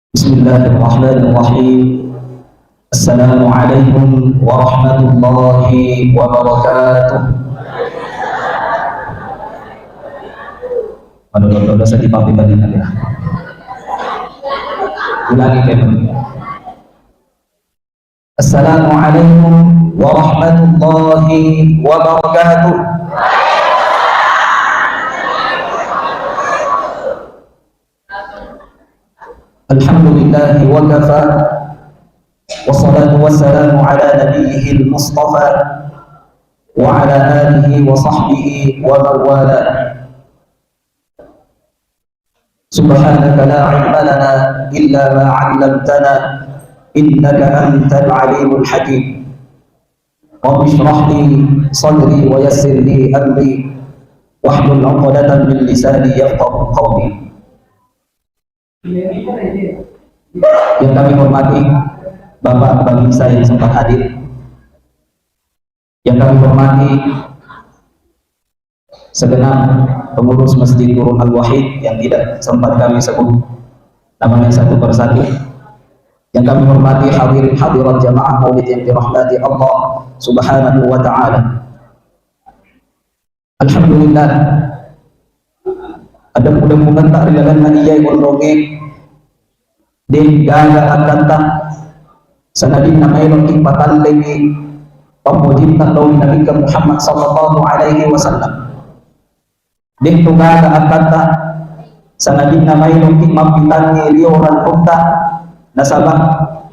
Bismillahirrahmanirrahim. Assalamualaikum warahmatullahi wabarakatuh. Aduh, dosa di papi tadi ya. Ulangi kembali. Assalamualaikum warahmatullahi wabarakatuh. Alhamdulillahi wa kafa. Wassalatu wassalamu ala nabiyyihil mustafa wa ala alihi wa sahbihi wa mawala. Subhanaka la ilma lana illa ma 'allamtana innaka antal alimul hakim. Rabbi shrah li sadri wa yassir li amri wahlul 'uqdatam min lisani yafqahu qawli. Yang kami hormati Bapak bangsa yang sempat hadir, yang kami hormati segenap pengurus Masjid Nurul Al-Wahid yang tidak sempat kami sebut namanya satu persatu, yang kami hormati hadirin hadirat jamaah maulid yang dirahmati Allah subhanahu wa ta'ala. Alhamdulillah, ada mudah-mudahan tak rilalan na iyay ulrongi din gaga aganta sanadin na mayroong ipataling pamujit na daw Nabi Muhammad sallallahu alaihi wasallam. Din to gaga aganta sanadin na mayroong imapitan ni liyoran punta na sabah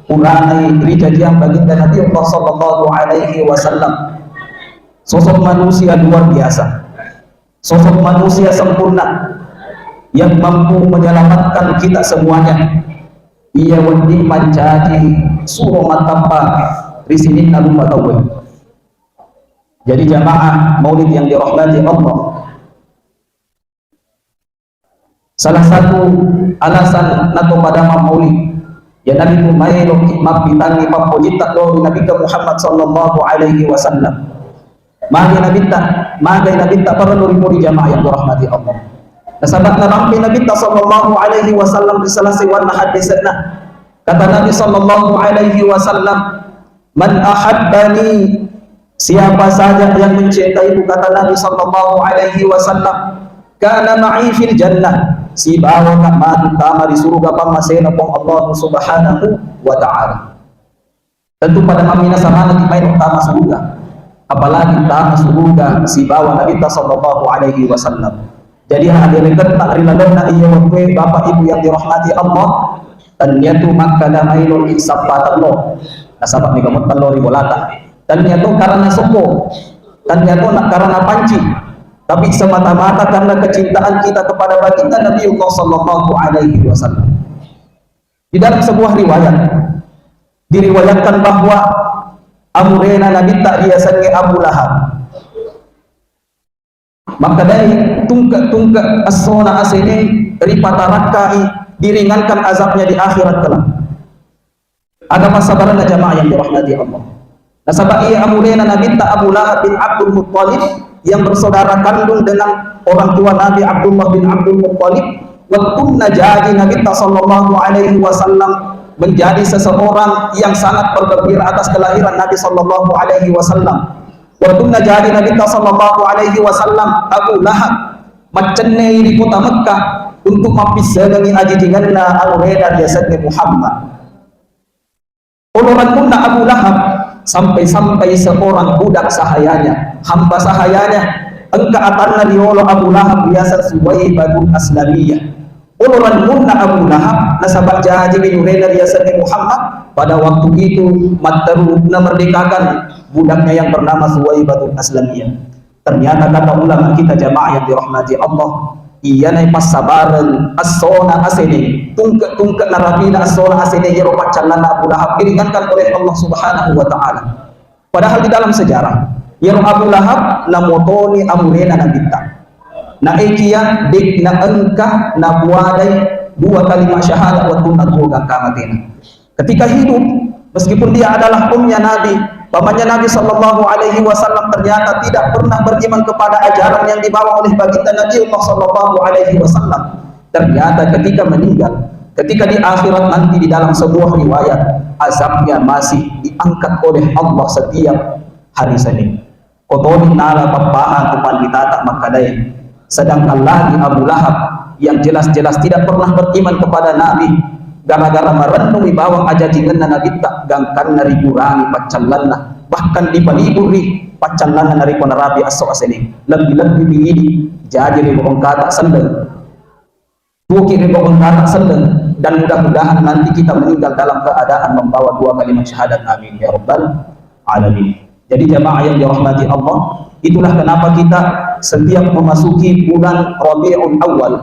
uranay rijadiyang baginda Nabi Allah sallallahu alaihi wasallam. Sosok manusia luar biasa, sosok manusia sempurna yang mampu menyelamatkan kita semuanya. Ia wadi menjadi suruh matapa risinin nabi matawai. Jadi jamaah maulid yang dirahmati Allah, salah satu alasan nato pada maulid ya Nabi Muhammad mapitangi papojita do Nabi Muhammad sallallahu alaihi wasallam. Magi Nabi ta para nuri jamaah yang dirahmati Allah. Nasabat na rampi Nabi sallallahu alaihi wasallam di salah sewan hadisna. Kata Nabi sallallahu alaihi wasallam, "Man ahabbani," siapa saja yang mencintaiku, kata Nabi sallallahu alaihi wasallam, "kana ma'i fil jannah," si bawa ka matama di surga pamasena pong Allah subhanahu wa ta'ala. Tentu pada kami nasama di main utama surga, apalagi utama surga si bawa Nabi sallallahu alaihi wasallam. Jadi hadirin tak riladan na iya waktu bapak ibu yang dirahmati Allah, tanyatu makkada mailul insafatan lo nasabak ni kamot palo ribolata, tanyatu karena sopo, tanyatu nak karena panci, tapi semata-mata karena kecintaan kita kepada baginda Nabi Allah sallallahu alaihi wasallam. Di dalam sebuah riwayat diriwayatkan bahwa amurena Nabi tak biasanya Abu Lahab. Maka dari tungkak as-sona asini ripatarakai diringankan azabnya di akhirat kelak. Ada pasabaran jamaah yang dirahmati Allah. Nasabah ia amulena Nabi ta Abu Lahab bin Abdul Muttalib yang bersaudara kandung dengan orang tua Nabi Abdullah bin Abdul Muttalib. Waktu najadi Nabi ta sallallahu alaihi wasallam menjadi seseorang yang sangat bergembira atas kelahiran Nabi sallallahu alaihi wasallam. Waktu najadi Nabi sallallahu alaihi wasallam Abu Lahab macenne di kota Mekah untuk mapisangi ajijinganna al-reda biasanya Muhammad. Uluran punna Abu Lahab sampai-sampai seorang budak sahayanya, hamba sahayanya, engka atanna diolo Abu Lahab biasa Suwaibatul Aslamiyah. Uluran punna Abu Lahab nasabak jahaji bin reda biasanya Muhammad. Pada waktu itu Mataru merdekakan budaknya yang bernama Suwaibatul Aslamiyah. Ternyata kata ulama kita jamaah yang dirahmati Allah, iya naik pasabaran as-sona asene tungkek narabina as-sona asene yero pacalana Abu Lahab diringankan oleh Allah subhanahu wa ta'ala. Padahal di dalam sejarah yero Abu Lahab na motoni amurena na bita na ikiya dik na engkah na buadai dua kalimat syahadat wa tunat buga kamatina. Ketika hidup, meskipun dia adalah umnya Nabi, pamannya Nabi Sallallahu Alaihi Wasallam ternyata tidak pernah beriman kepada ajaran yang dibawa oleh baginda Nabi Sallallahu Alaihi Wasallam. Ternyata ketika meninggal, ketika di akhirat nanti di dalam sebuah riwayat, azabnya masih diangkat oleh Allah setiap hari Senin. Kotonin nala papahan tupan ditata makadai. Sedangkan lagi Abu Lahab yang jelas-jelas tidak pernah beriman kepada Nabi, gara-gara merenungi bawang aja jingan Nabi tak gangkan nari kurangi pacalanna, bahkan dipaliburi pacalanna nari konarabi asok aseni lebih-lebih begini jadi ribong kata sendeng buki ribong kata sendeng, dan mudah-mudahan nanti kita meninggal dalam keadaan membawa dua kalimat syahadat, amin ya rabbal alamin. Jadi jamaah yang dirahmati Allah, itulah kenapa kita setiap memasuki bulan Rabiul Awal,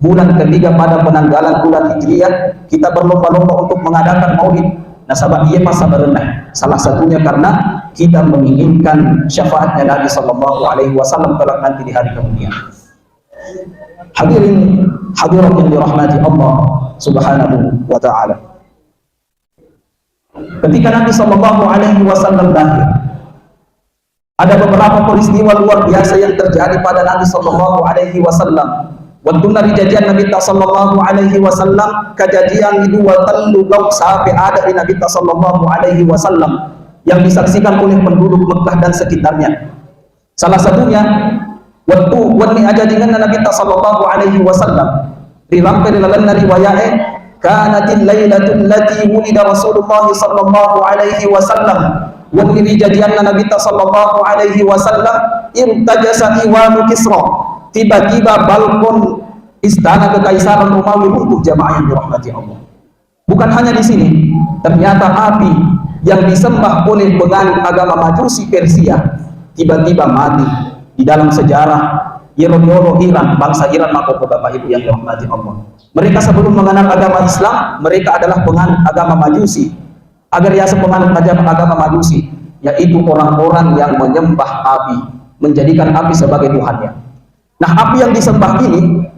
bulan ketiga pada penanggalan bulan Hijriah, kita berlomba-lomba untuk mengadakan maulid. Nah, sabab ia masa berendah. Salah satunya karena kita menginginkan syafaatnya Nabi Sallallahu Alaihi Wasallam kelak nanti di hari kemudian. Hadirin hadirat yang dirahmati Allah Subhanahu wa Ta'ala. Ketika Nabi Sallallahu Alaihi Wasallam lahir, ada beberapa peristiwa luar biasa yang terjadi pada Nabi Sallallahu Alaihi Wasallam. Waktu dari kejadian Nabi Sallallahu Alaihi Wasallam, kejadian itu watallu sampai ada di Nabi Sallallahu Alaihi Wasallam yang disaksikan oleh penduduk Mekah dan sekitarnya. Salah satunya waktu aja dengan Nabi Sallallahu Alaihi Wasallam dilampir dalam riwayat kanatil lailatul lati wulida Rasulullah Sallallahu Alaihi Wasallam. Waktu kejadian Nabi Sallallahu Alaihi Wasallam irtajasa iwanu Kisra, tiba-tiba balkon istana kekaisaran Romawi runtuh, jamaah yang dirahmati Allah. Bukan hanya di sini, ternyata api yang disembah oleh penganut agama Majusi Persia tiba-tiba mati. Di dalam sejarah Iran, bangsa Iran, maka Bapak Ibu yang dirahmati Allah, mereka sebelum mengenal agama Islam, mereka adalah penganut agama Majusi. Agar ya penganut agama Majusi, yaitu orang-orang yang menyembah api, menjadikan api sebagai Tuhannya. Nah, api yang disembah ini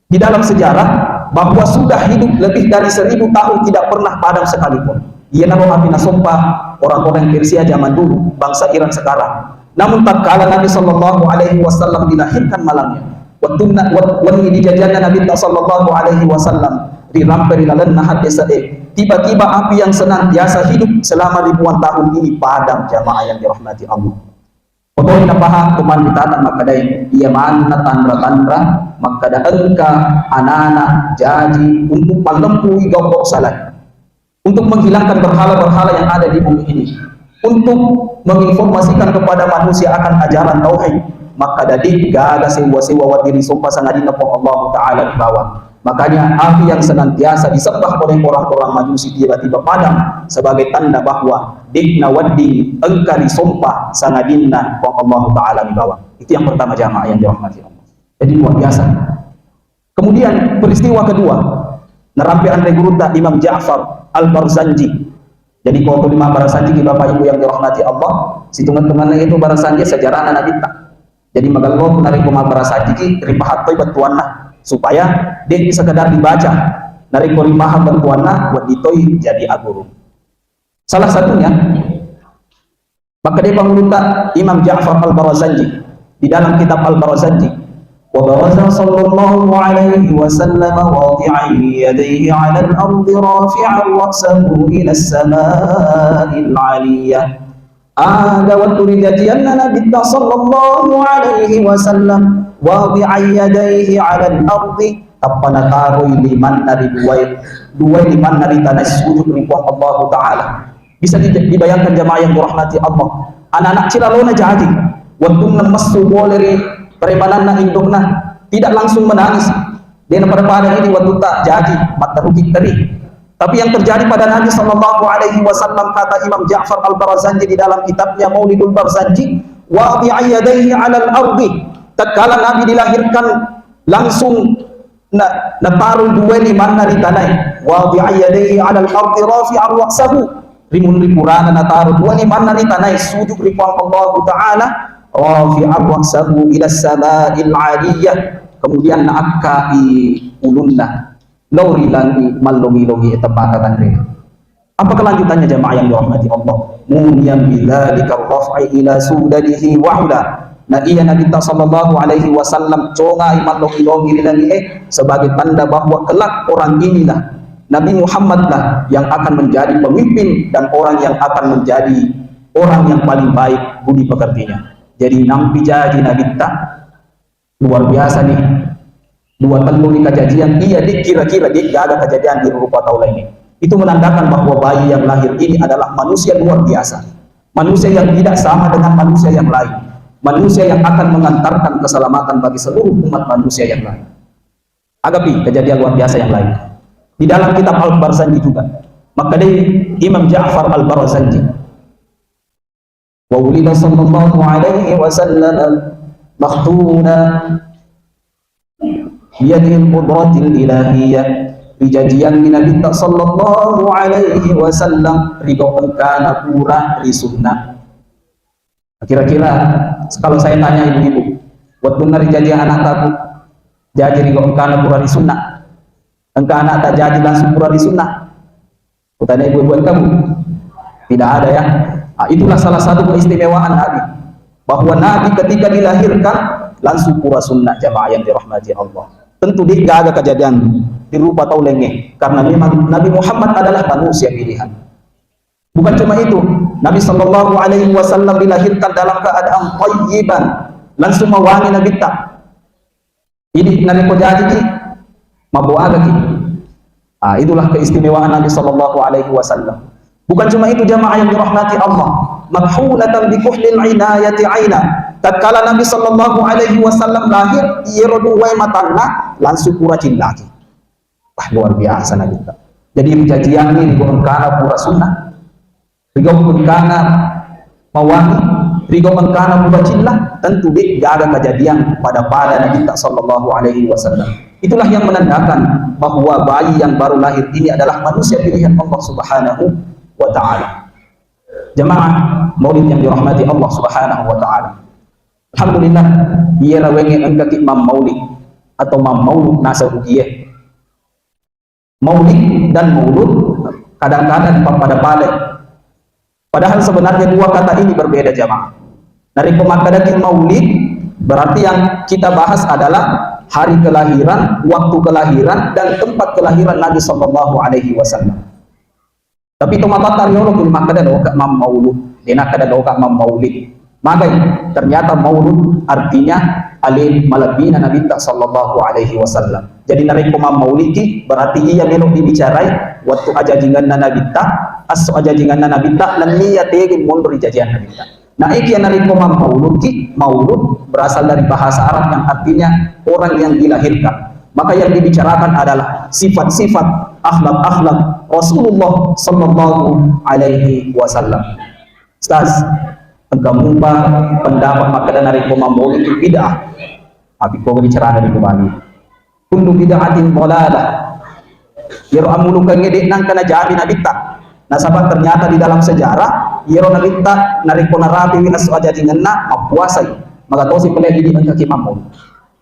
di dalam sejarah bahwa sudah hidup lebih dari 1000 tahun tidak pernah padam sekalipun. Ia nama api nasumpah orang-orang Persia zaman dulu, bangsa Iran sekarang. Namun tak kala Nabi Sallallahu Alaihi Wasallam dilahirkan malamnya, waktu dijajahnya Nabi Sallallahu Alaihi Wasallam diramperi lalan nahat desade, tiba-tiba api yang senantiasa hidup selama ribuan tahun ini padam, jamaah yang dirahmati Allah. Pokoknya napaha kuman ditata makadai ia mana tandra-tandra makada engka anak-anak jadi untuk palempui gobok salah, untuk menghilangkan berhala-berhala yang ada di bumi ini, untuk menginformasikan kepada manusia akan ajaran tauhid. Maka dadi gaga sewa-sewa wadiri sumpah sangadina po Allah Ta'ala di bawah. Makanya api yang senantiasa disembah oleh orang-orang Majusi tiba-tiba padam sebagai tanda bahwa digna waddi engka disumpah sangadina po Allah Ta'ala di bawah. Itu yang pertama, jamaah yang dirahmati Allah. Jadi luar biasa. Kemudian peristiwa kedua, nerampian reguruta Imam Ja'far Al-Barzanji. Jadi kalau lima Barzanji Bapak Ibu yang dirahmati Allah, si teman-teman itu Barzanji sejarah Nabi tak. Jadi magalgo nari kuma Barzanji ripahat toy bantuanna supaya dia sekedar dibaca. Nari ko ripahat bantuanna buat ditoy jadi aguru. Salah satunya maka dia pengulutan Imam Ja'far Al-Barzanji di dalam kitab Al-Barzanji. وبرز صلى الله عليه وسلم واضعا يديه على الأرض رافعا رأسه إلى السماء العلية. Ada waktu kejadian Nabi sallallahu alaihi wasallam wadi'a yadayhi 'ala al-ardi, tapana taruh liman dari dua liman dari tanah sujud ribuan Allah Ta'ala. Bisa dibayangkan jamaah yang dirahmati Allah, anak-anak cilalona jadi waktu nemesu boleri perebanan indukna tidak langsung menangis. Dia pada ini waktu tak jadi mata rugi teri. Tapi yang terjadi pada Nabi Sallallahu Alaihi Wasallam, kata Imam Ja'far Al-Barzanji di dalam kitabnya Maulidul Barzanji, wadi'a yadayhi 'ala al-ardi. Tatkala Nabi dilahirkan langsung nataruh dua liman dari tanah. Wadi'a yadayhi 'ala al-ardi rafi'an ra'sahu. Rimun ripurana nataruh dua liman dari tanah sujud ribuan Allah Ta'ala. Rafi'an ra'sahu ila as-sama'il 'aliyah. Kemudian naakkai ulunna lauri langi malongi-longi etapakatan mereka. Apa kelanjutannya jamaah yang dirahmati Allah? Munyan bidzalika raf'i ila sudadihi wa ula. Nah iya Nabi sallallahu alaihi wasallam congai makhluk-makhluk sebagai tanda bahwa kelak orang inilah Nabi Muhammad lah yang akan menjadi pemimpin dan orang yang akan menjadi orang yang paling baik budi pekertinya. Jadi nampi jadi Nabi luar biasa nih. Dua telur di kejadian iya kira-kira dia gak ada kejadian di rupa taula ini. Itu menandakan bahwa bayi yang lahir ini adalah manusia luar biasa. Manusia yang tidak sama dengan manusia yang lain. Manusia yang akan mengantarkan keselamatan bagi seluruh umat manusia yang lain. Agapi kejadian luar biasa yang lain. Di dalam kitab Al-Barzanji juga. Maka dari Imam Ja'far Al-Barzanji. Wa wulida sallallahu alaihi wasallam makhtuna biyadil qudratil ilahiyah. Dijadian Nabi sallallahu alaihi wasallam ridho kana pura risunnah. Kira-kira kalau saya tanya ibu-ibu, buat benar jadi anak takut jadi ridho kana pura risunnah. Engkau anak tak jadi langsung pura risunnah. Kutanya ibu-ibu kamu, tidak ada ya. Nah, itulah salah satu keistimewaan Nabi, bahwa Nabi ketika dilahirkan langsung pura sunnah jamaah yang dirahmati Allah. Tentu dia gak ada kejadian dirupa atau lengeh, karena memang Nabi Muhammad adalah manusia pilihan. Bukan cuma itu, Nabi sallallahu alaihi wasallam dilahirkan dalam keadaan thayyiban, langsung mewangi Nabi tak. Ini Nabi ko jadi mabuaga ki. Ah, itulah keistimewaan Nabi sallallahu alaihi wasallam. Bukan cuma itu jamaah yang dirahmati Allah, madhulatan bi kuhlil inayati aina. Tatkala Nabi sallallahu alaihi wasallam lahir, yerodu wa matanna langsung pura lagi. Wah, luar biasa Nabi. Jadi kejadian ini bukan pura sunnah. Rigo kana mawani, rigo kana pura cinta, tentu gak ada kejadian pada Nabi sallallahu alaihi wasallam. Itulah yang menandakan bahwa bayi yang baru lahir ini adalah manusia pilihan Allah Subhanahu wa ta'ala. Jemaah maulid yang dirahmati Allah Subhanahu wa ta'ala. Alhamdulillah, ia rawenge engka Imam Maulid atau Imam Maulud nasa ugiye. Maulid dan maulud kadang-kadang pada padahal sebenarnya dua kata ini berbeda jemaah. Dari pemakadatin maulid berarti yang kita bahas adalah hari kelahiran, waktu kelahiran, dan tempat kelahiran Nabi sallallahu alaihi wasallam. Tapi itu mata tariolo pun maka ada doa Imam Maulud, dena kada doa Imam Maulid. Maka ternyata Maulud artinya alil malabina Nabi sallallahu alaihi wasallam. Jadi narik Imam Maulid berarti ia melok dibicarai waktu ajajingan Nabi aso ajajingan Nabi dan niat egin mundur jajian Nabi. Nah, iki yang narik Imam Maulud Maulud berasal dari bahasa Arab yang artinya orang yang dilahirkan. Maka yang dibicarakan adalah sifat-sifat akhlak-akhlak Rasulullah sallallahu alaihi wasallam. Ustaz, engkau pendapat maka dari Imam Maulid bid'ah. Tapi kau bicara dari kembali. Kullu bid'atin dhalalah. Yaro amulukan ngedek nang kana jari Nabi ta. Nah, sahabat ternyata di dalam sejarah yaro Nabi ta nariko narabi wi asu aja dingenna mapuasai. Maka kau si pelai di engka Imam Maulid.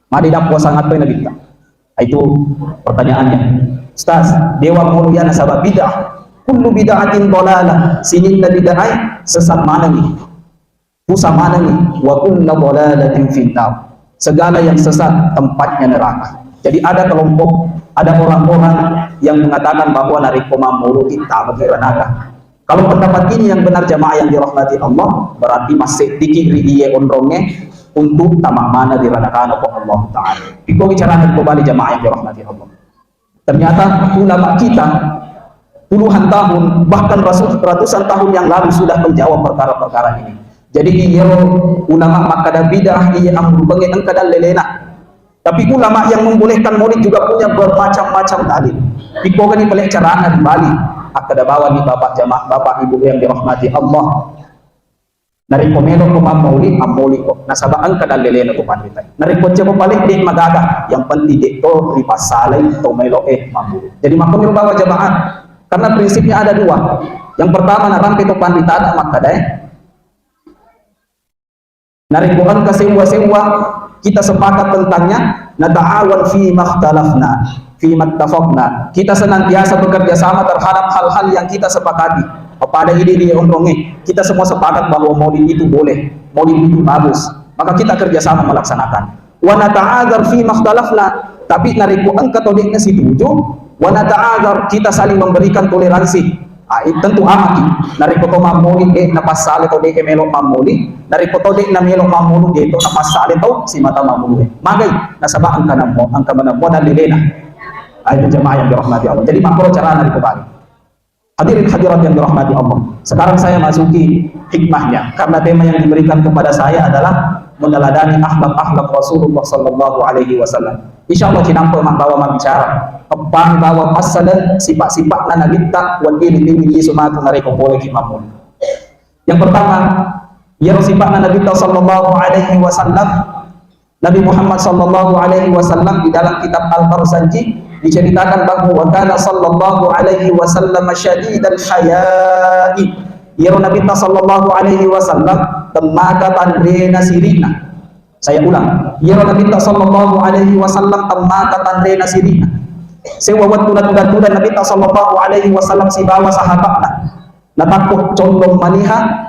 Madi dak puasa ngato Nabi ta. Itu pertanyaannya. Ustaz, dewa mulia nasabah bid'ah. Kullu bid'atin dhalalah. Sinin bid'ah sesat mana nih? Pusat mana nih? Wa kullu dhalalatin finnar. Segala yang sesat tempatnya neraka. Jadi ada kelompok, ada orang-orang yang mengatakan bahwa narik Imam Maulid kita bagi neraka. Kalau pendapat ini yang benar jamaah yang dirahmati Allah, berarti masih dikiri iye ondronge untuk tamak mana diranakan oleh Allah Ta'ala. Iko bicara kembali jamaah yang dirahmati Allah. Ternyata ulama kita puluhan tahun, bahkan ratusan tahun yang lalu sudah menjawab perkara-perkara ini. Jadi iya ulama makada bidah iya amru bengen engkadal lelena. Tapi ulama yang membolehkan maulid juga punya bermacam-macam dalil. Iko gani pelek carana di Bali. Akada bawa nih bapak jamaah, bapak ibu yang dirahmati Allah. Nari komelo ko maulid kok nasaba ang kadalele ko panitay nari ko ko palit di magaga yang penting dito ripasalay to melo maulid. Jadi makomelo bawa jamaah karena prinsipnya ada dua. Yang pertama narampe to panditada makadai nari ko ang kasewa kita sepakat tentangnya nata'awan fi makhtalafna fima ittafaqna. Kita senantiasa bekerja sama terhadap hal-hal yang kita sepakati. Kepada ini kita semua sepakat bahwa maulid itu boleh, maulid itu bagus, maka kita kerjasama melaksanakan. Wa nata'adzar fi makhtalafna, tapi nariku engka todeknya setuju. Wa nata'adzar, kita saling memberikan toleransi. Tentu amati nariku to maulid na pasale to deke melok maulid, nariku to dek na melok maulid dito na pasale to si mata maulid. Magay nasabaan ka namo ang kamanamo na lilena. Ay jamaah yang dirahmati Allah. Jadi makro cara nariku balik. Hadirin hadirat yang dirahmati Allah. Sekarang saya masuki hikmahnya, karena tema yang diberikan kepada saya adalah meneladani akhlak-akhlak Rasulullah sallallahu alaihi wasallam. Insyaallah kinampo membawa bicara kepang bawa pasalan sifat-sifat na nabita wan ini sumatu nareko boleh kimamun. Yang pertama, ya sifat na nabita sallallahu alaihi wasallam. Nabi Muhammad sallallahu alaihi wasallam di dalam kitab Al-Barzanji diceritakan bahwa kana sallallahu alaihi wasallam syadidal haya'i. Ya Nabi sallallahu alaihi wasallam temaka tandrena sirina. Saya ulang, ya Nabi sallallahu alaihi wasallam temaka tandrena sirina. Sewa waktu natudan Nabi sallallahu alaihi wasallam si bawa sahabatna natakut condong maniha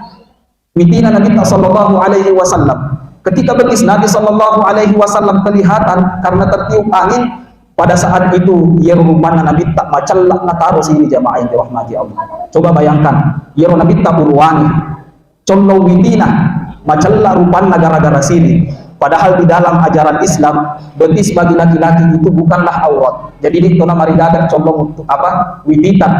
mitina Nabi sallallahu alaihi wasallam. Ketika betis Nabi sallallahu alaihi wasallam kelihatan karena tertiup angin, pada saat itu ya rumana Nabi tak macallak nataruh sini jamaah yang dirahmati Allah. Coba bayangkan, ya Nabi tak buruani condong mitina macallak rupan gara-gara sini. Padahal di dalam ajaran Islam betis bagi laki-laki itu bukanlah aurat. Jadi di tona maridadak condong untuk apa? Widitan.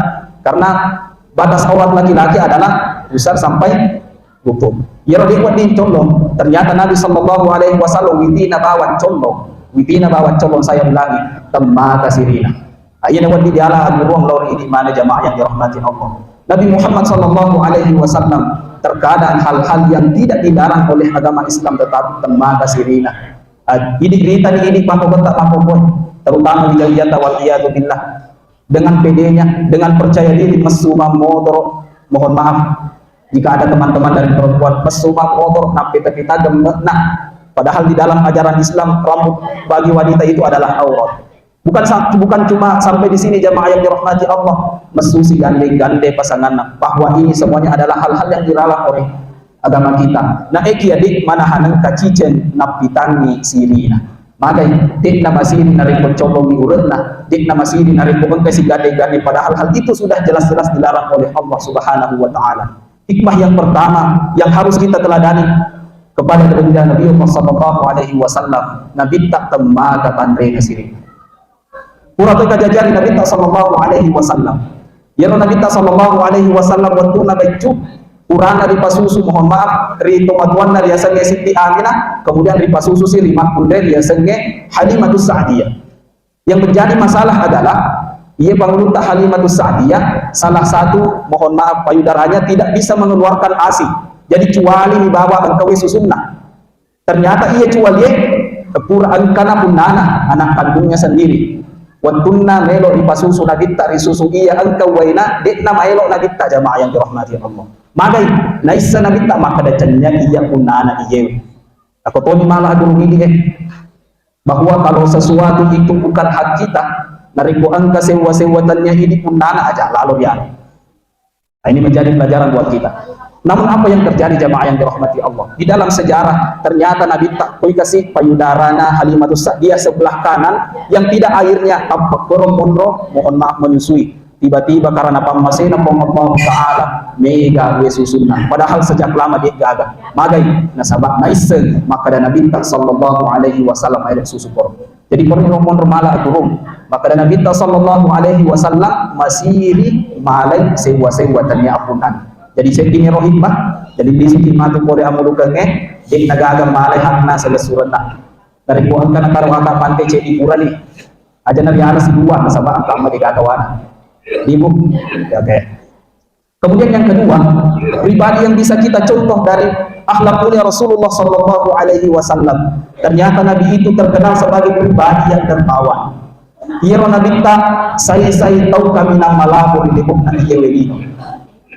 Karena batas aurat laki-laki adalah besar sampai lutut. Ya Nabi condong. Ternyata Nabi sallallahu alaihi wasallam witina bawa condong. Witina bawa condong saya ulangi temaka sirina. Ayat yang di ala ruang lor ini mana jamaah yang dirahmati Allah. Nabi Muhammad sallallahu alaihi wasallam terkadang hal-hal yang tidak dilarang oleh agama Islam tetap temaka sirina. Ini cerita ini terutama di jahiliyah wal iyadu billah. Dengan pedenya, dengan percaya diri mesuma motor, mohon maaf jika ada teman-teman dari perempuan mesuma motor napi kita gemena. Padahal di dalam ajaran Islam rambut bagi wanita itu adalah aurat. Bukan cuma sampai di sini jamaah yang dirahmati Allah, mesusi gande-gande pasangan, bahwa ini semuanya adalah hal-hal yang dilarang oleh agama kita. Nah adik mana haneng kacicen napitangi sirina. Maka dik nama siri nariko colong diurutna, dik nama siri nariko kasih gande-gande, padahal hal itu sudah jelas-jelas dilarang oleh Allah Subhanahu wa taala. Hikmah yang pertama yang harus kita teladani kepada baginda Nabi Muhammad sallallahu alaihi wasallam, Nabi tak temaka tandre sirina. Pura kejadian Nabi sallallahu alaihi wasallam. Ya Nabi sallallahu alaihi wasallam waktu nabaju urana di pasusu mohon maaf rito matuan na riasanya Siti Aminah, kemudian di pasusu si lima kunde riasanya Halimatus Sa'diyah. Yang menjadi masalah adalah ia Bangluta Halimatus Sa'diyah salah satu mohon maaf payudaranya tidak bisa mengeluarkan ASI. Jadi cuali dibawa engkau susunna. Ternyata ia cuali pura angkana punana anak kandungnya sendiri. Watunna melo ipasusu nagita risusu iya engkau waina dekna melo nagita jamaah yang dirahmati Allah. Magai naisa nagita maka dacanya iya punana iya. Aku tahu malah dulu ini bahwa kalau sesuatu itu bukan hak kita, nariku angka sewa-sewatannya ini punana aja lalu dia. Nah, ini menjadi pelajaran buat kita. Namun apa yang terjadi jamaah yang dirahmati Allah? Di dalam sejarah ternyata Nabi tak kasih payudarana Halimatus Sa'diyah sebelah kanan yang tidak airnya tampak korong-korong mohon maaf menyusui. Tiba-tiba karena pamasena Allah Ta'ala mega wesusunah. Padahal sejak lama dia gagal. Magai nasabak naisen maka dan Nabi sallallahu alaihi wasallam air susu korong. Jadi korong malah turun. Maka dan Nabi sallallahu alaihi wasallam masih malai sewa-sewa tanya apunan. Jadi saya kini rohimah, jadi di sini matu kore amulukange, jadi nagagam malay hakna sa lesurana. Dari buang ka na karong aka pantai cedi pura ni. Aja na biara si dua nasaba ang kama di katawana. Ibu, oke. Kemudian yang kedua, pribadi yang bisa kita contoh dari akhlak mulia Rasulullah sallallahu alaihi wasallam. Ternyata Nabi itu terkenal sebagai pribadi yang dermawan. Hiro Nabi ta saya tahu kami nama malabur di bukna iyewelino.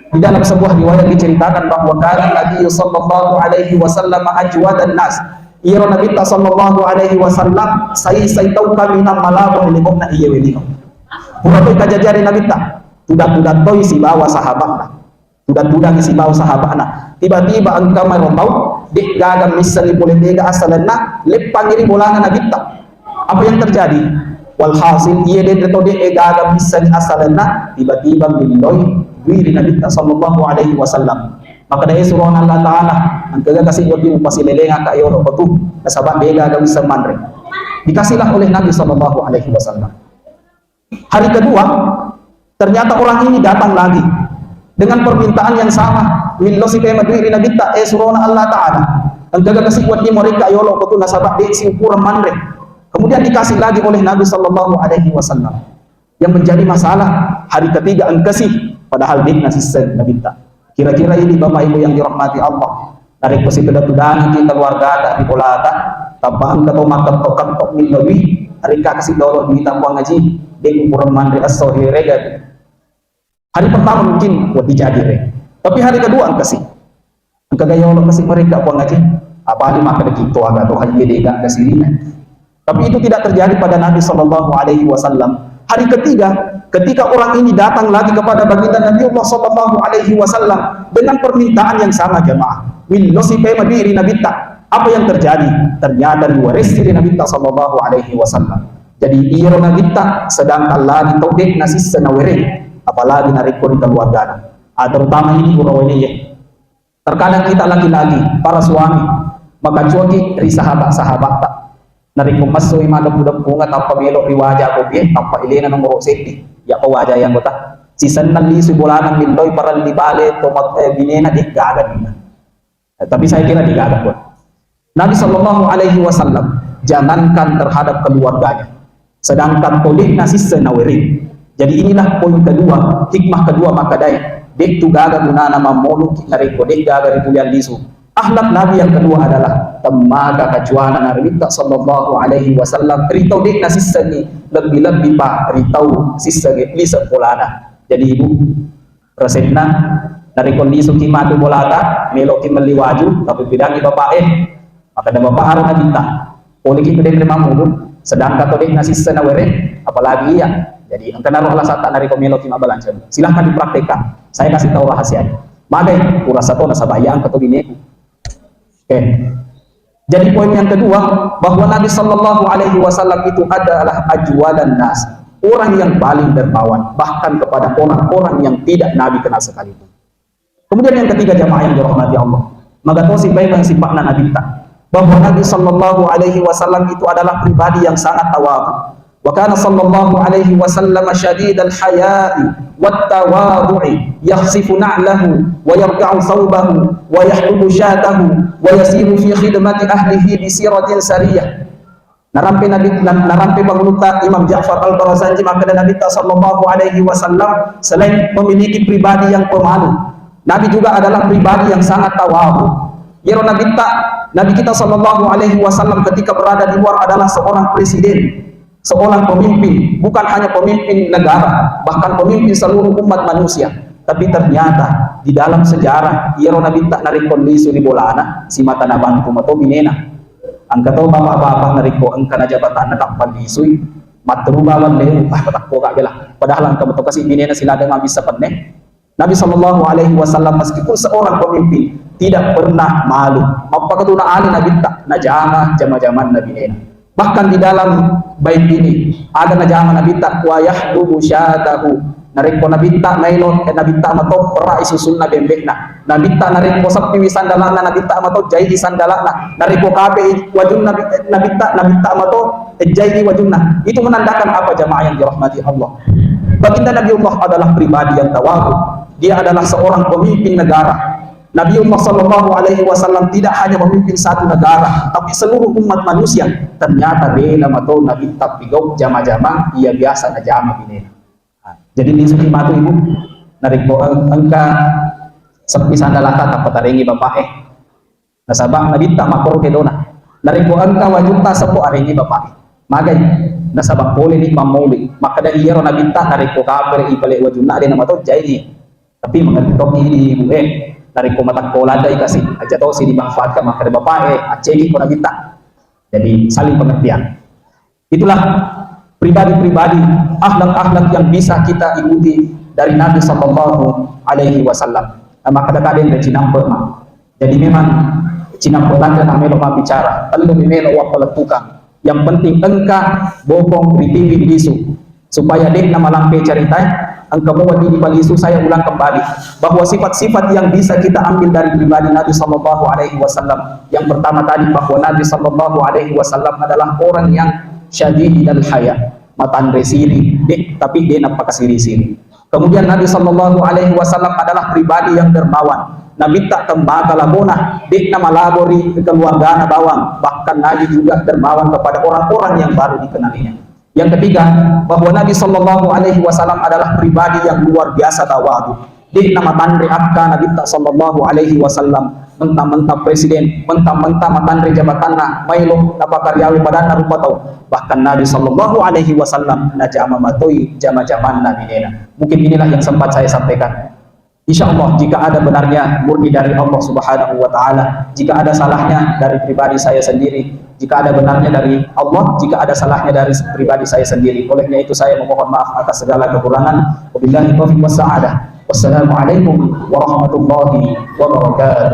Di dalam sebuah riwayat diceritakan bahwa kana Nabi sallallahu alaihi wasallam ajwadan nas. Iro Nabi ta sallallahu alaihi wasallam sai tahu kami na malabo ni na iya welino. Pura kajajari Nabi ta tudak toy si bawa sahabatna. Tudak si bawa sahabatna. Tiba-tiba ang kamay rombau di gagam misal politika asalanna lepang iri bolangan Nabi ta. Apa yang terjadi? Walhasil iya dia de gagam misal asalanna tiba-tiba biloy diri Nabi ta sallallahu alaihi wasallam. Maka dari surah Allah Ta'ala ang kagakasih wadi mo pasilelenga kayo no patu nasabak bega gawin sa manre dikasihlah oleh Nabi Sallallahu Alaihi Wasallam. Hari kedua ternyata orang ini datang lagi dengan permintaan yang sama millo si kaya madiri Nabi ta surah Allah Ta'ala ang kagakasih wadi mo rin kayo no patu nasabak di singpura manre kemudian dikasih lagi oleh Nabi Sallallahu Alaihi Wasallam. Yang menjadi masalah hari ketiga ang kasih padahal dia nasisad Nabi ta. Kira-kira ini Bapak Ibu yang dirahmati Allah. Dari posisi kedatangan kita keluarga di polata, tampang atau makan tokan tok milawi, hari kasih doro di tampang ngaji, di ukuran mandri asori rega. Hari pertama mungkin buat dijadi tapi hari kedua kasih. Angka gaya Allah kasih mereka puang ngaji, apa makan gitu agak tuh haji dega ke sini. Tapi itu tidak terjadi pada Nabi Sallallahu Alaihi Wasallam. Hari ketiga, ketika orang ini datang lagi kepada baginda Nabi Allah Sallallahu Alaihi Wasallam dengan permintaan yang sama jemaah. Willo si pema diri Nabi ta. Apa yang terjadi? Ternyata diwaris diri Nabi ta Sallallahu Alaihi Wasallam. Jadi iro Nabi ta sedangkan lagi taudek nasis senawere, apalagi narikon keluarga. Terutama ini urawene ya. Terkadang kita lagi-lagi para suami maka cuaki dari sahabat-sahabat tak. Narik masuk imada budak bunga tanpa belok riwaja ko biye tanpa ilena nomor safety ya ko waja yang kota sisan nali subulanan mindoy para libale tomat binena di gaga tapi saya kira di gaga ko. Nabi Sallallahu Alaihi Wasallam jangankan terhadap keluarganya sedangkan tolik nasis senawiri. Jadi inilah poin kedua, hikmah kedua maka dai dek tu gaga guna nama molu narik ko dek gaga ribulian lisu. Akhlak Nabi yang kedua adalah temaga kejuanan Nabi Sallallahu Alaihi Wasallam. Ritau dek na sisagi lebih pak ritau sisagi lisa polana. Jadi ibu resepna dari kondisi kimatu bolata meloki meliwaju tapi bidangi bapak maka ada bapak harus minta. Poliki pedek lima mulu sedangkan todek na sisa na were apalagi ya. Jadi angka naruh Allah sata dari meloki mabalancer. Silahkan dipraktekkan. Saya kasih tahu rahasianya. Magai urasa to nasabayang keto bineku. Jadi poin yang kedua bahwa Nabi Sallallahu Alaihi Wasallam itu adalah ajwadan nas, orang yang paling dermawan bahkan kepada orang-orang yang tidak Nabi kenal sekalipun. Kemudian yang ketiga jamaah yang dirahmati Allah, maka tosi baik yang sifatnya Nabi ta bahwa Nabi Sallallahu Alaihi Wasallam itu adalah pribadi yang sangat tawadu. Wa kana sallallahu alaihi wasallam syadidal haya'i wat tawadhu'i yakhsifu na'lahu wa yarja'u thawbahu wa yahlubu syatahu wa yasiru fi khidmati ahlihi bi siratin sariyah. Narampe bangluta Imam Ja'far Al-Barazanji maka Nabi sallallahu alaihi wasallam selain memiliki pribadi yang pemalu, Nabi juga adalah pribadi yang sangat tawadhu. Ya Nabi kita sallallahu alaihi wasallam ketika berada di luar adalah seorang presiden, seorang pemimpin, bukan hanya pemimpin negara, bahkan pemimpin seluruh umat manusia. Tapi ternyata di dalam sejarah ia Nabi tak narik kondisi di bolana si mata naban kumato binena. Angka to bapak-bapak nariko angka na jabatan na takpan disui matrubawan le patakko ka bela. Padahal angka beto kasi binena sila ada bisa padne. Nabi Sallallahu Alaihi Wasallam meskipun seorang pemimpin tidak pernah malu. Mapakatuna ali Nabi tak najama jama-jaman Nabi nena. Bahkan di dalam bait ini ada najama Nabi tak wa yahdubu syatahu nariko Nabi tak mailon Nabi tak mato pera isusun na bembekna Nabi tak nariko sapi sandalana Nabi tak mato jaidi sandalana nariko kabe wajun Nabi tak mato jaidi wajunna. Itu menandakan apa jamaah yang dirahmati Allah? Baginda Nabi Allah adalah pribadi yang tawadhu. Dia adalah seorang pemimpin negara. Nabi Allah Sallallahu Alaihi Wasallam tidak hanya memimpin satu negara, tapi seluruh umat manusia. Ternyata bela mato Nabi tak pigau jama-jama ia biasa na jama binena. Jadi di sini matu ibu narik angka sepi sandalata tak pataringi bapak nasabak Nabi tak makor kedona narik angka wajunta sepo aringi bapak magay nasabak poli ni mamuli maka dari ia Nabi tak narik kabar ipale wajunna ada nama to jadi tapi mengetok ini ibu dari komatak pola dai kasih aja tahu sih dimanfaatkan maka bapak aceh ko kita. Jadi saling pengertian. Itulah pribadi-pribadi, akhlak-akhlak yang bisa kita ikuti dari Nabi Sallallahu Alaihi Wasallam. Maka kalian dari Cinampo, jadi memang Cinampo tanda namelo bicara, perlu memelo waktu tukang. Yang penting engkau bokong ritiwi bisu supaya dek nama lampe cerita engkau bawa di balisu. Saya ulang kembali bahwa sifat-sifat yang bisa kita ambil dari pribadi Nabi Sallallahu Alaihi Wasallam. Yang pertama tadi bahwa Nabi Sallallahu Alaihi Wasallam adalah orang yang syadidul haya, matan resiri dek tapi dia nampak siri-siri. Kemudian Nabi Sallallahu Alaihi Wasallam adalah pribadi yang dermawan. Nabi tak tembaga labona dek nama labori keluarga na bawang, bahkan Nabi juga dermawan kepada orang-orang yang baru dikenalinya. Yang ketiga, bahwa Nabi Sallallahu Alaihi Wasallam adalah pribadi yang luar biasa tawadu. Dek nama tandri akka Nabi tak Sallallahu Alaihi Wasallam mentah-mentah presiden, mentah-mentah matandri jabatanna mailung apa karyawi padana rupa tau. Bahkan Nabi Sallallahu Alaihi Wasallam najama matoi jama-jaman Nabi nena. Mungkin inilah yang sempat saya sampaikan. Insya Allah jika ada benarnya murni dari Allah Subhanahu Wa Taala, jika ada salahnya dari pribadi saya sendiri, jika ada benarnya dari Allah, jika ada salahnya dari pribadi saya sendiri. Olehnya itu saya memohon maaf atas segala kekurangan. Wabillahi taufiq was sa'adah. Wassalamualaikum warahmatullahi wabarakatuh.